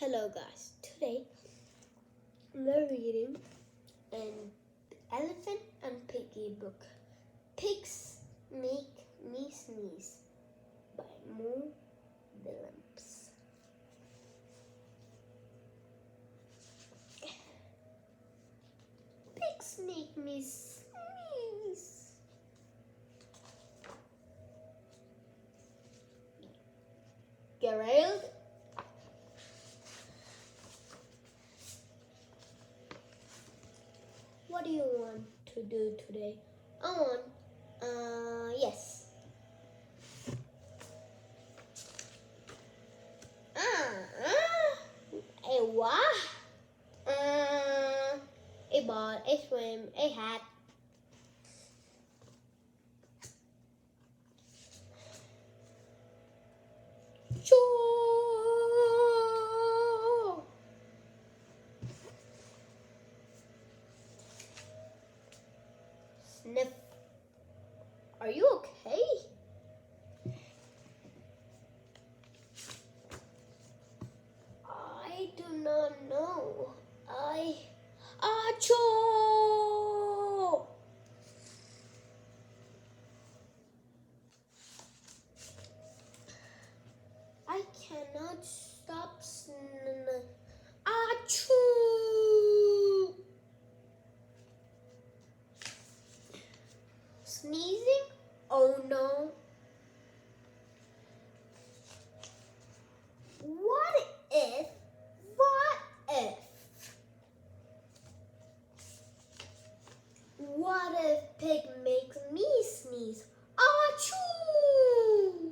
Hello guys, today we're reading an Elephant and Piggy book. Pigs Make Me Sneeze by Mo Willems. Pigs make me sneeze. Gerald. What do you want to do today? Yes. A what? A ball, a swim, a hat. Choo! Sniff. Are you okay? I do not know. Achoo! I cannot stop Achoo! Sneezing? Oh no. What if? What if pig makes me sneeze? Achoo!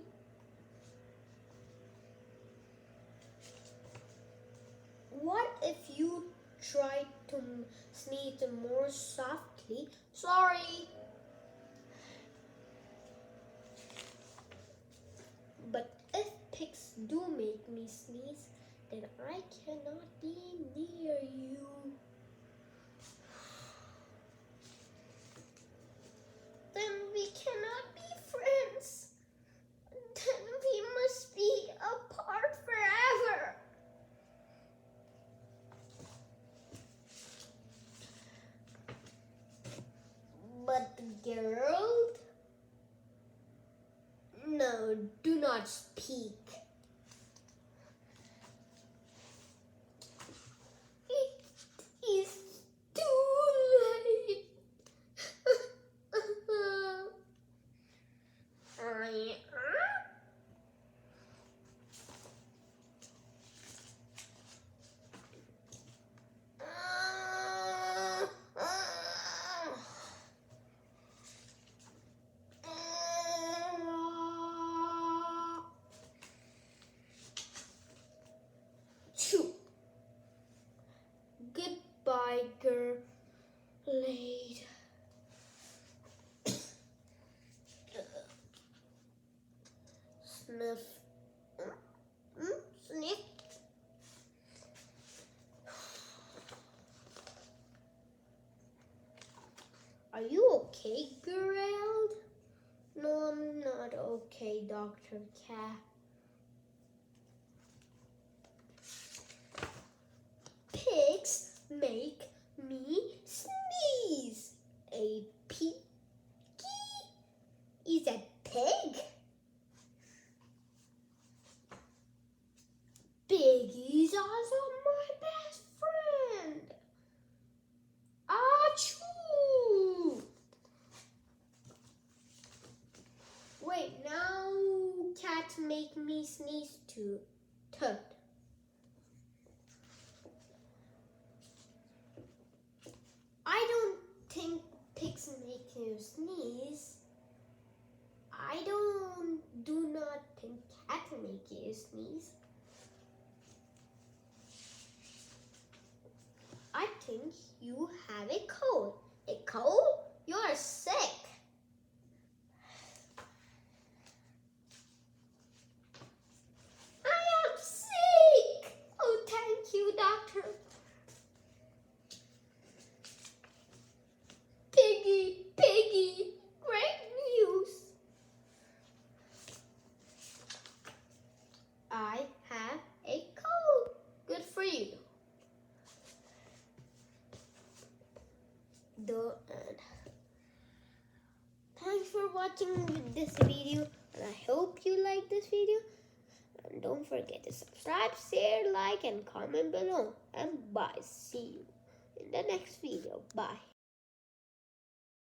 What if you try to sneeze more softly? Sorry. But if pigs do make me sneeze, then I cannot be near you. Then we cannot be friends. Then we must be apart forever. But Gerald? No, do not speak. It is too late. Goodbye, Gerald. Sniff. Sniff. Are you okay, Gerald? No, I'm not okay, Dr. Cat. Pigs make me sneeze. A piggy is a pig. Piggy's also my best friend. Achoo! Wait, now cats make me sneeze too. Tut. I don't think pigs make you sneeze. I do not think cats make you sneeze. I think you have a cold. A cold? You're sick. I am sick. Oh, thank you, doctor. Piggy, great news. I have a cold. Good the end. Thanks for watching this video, and I hope you like this video. And don't forget to subscribe, share, like, and comment below. And bye. See you in the next video. Bye.